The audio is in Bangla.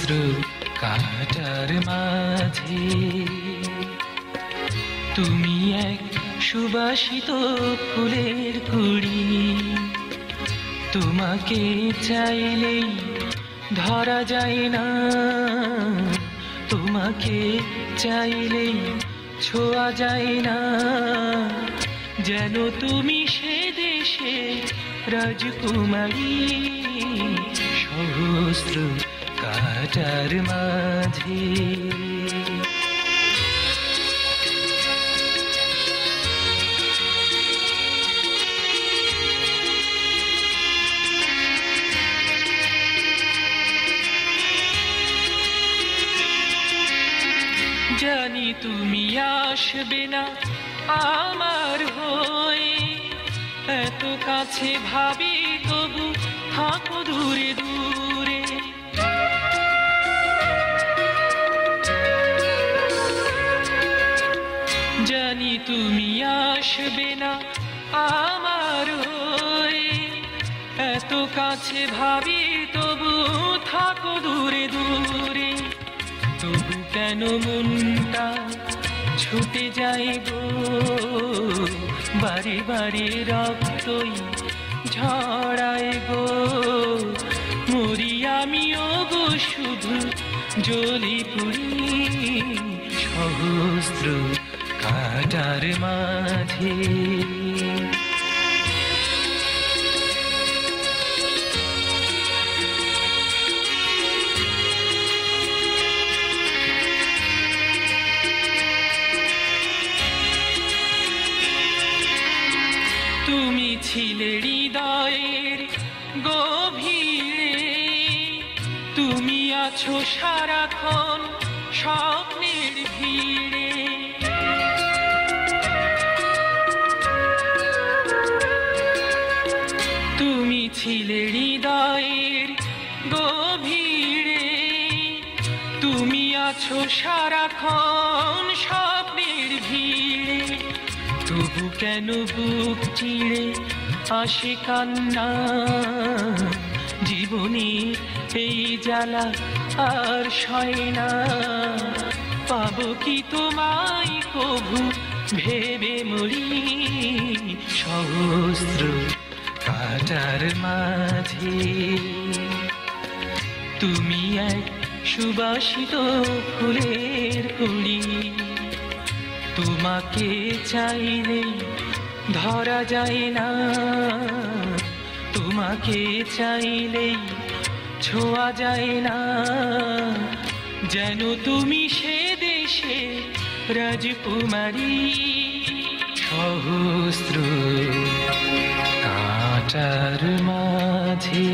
সহস্র কাঁটার মাঝে তুমি এক সুবাসিত ফুলের কুড়ি। তোমাকে চাইলেই ধরা যায় না, তোমাকে চাইলেই ছোঁয়া যায় না। যেন তুমি সে দেশে রাজকুমারী, সহস্র কাঁটার মাঝে। জানি তুমি আসবে না আমার হয়ে, এত কাছে ভাবি তবু থাকো দূরে দূরে। জানি তুমি আসবে না আমার হয়ে, এত কাছে ভাবি তবু থাকো দূরে দূরে। তবু কেন মনটা ছুটে যায় গো, বারে বারে রক্তই ঝরায় গো। মরি আমিও গো শুধু জ্বলি পুড়ি, সহস্র কাঁটার মাঝে। তুমি ছিলে হৃদয়ের গভীরে, তুমি আছো সারাক্ষণ স্বপ্নের ভিড়ে। তুমি ছিলে হৃদয়ের গভীরে, তুমি আছো সারাক্ষণ স্বপ্নের ভিড়ে। তবু কেন বুক চিড়ে আসে কান্না, জীবনে এই জ্বালা আর সয় না। পাবো কি তোমায় কভু ভেবে মরি, সহস্র কাঁটার মাঝে। তুমি এক সুবাসিত ফুলের কুড়ি, তোমাকে চাইলেই ধরা যায় না, তোমাকে চাইলেই ছোঁয়া যায় না। যেন তুমি সে দেশে রাজকুমারী, সহস্র কাঁটার মাঝে।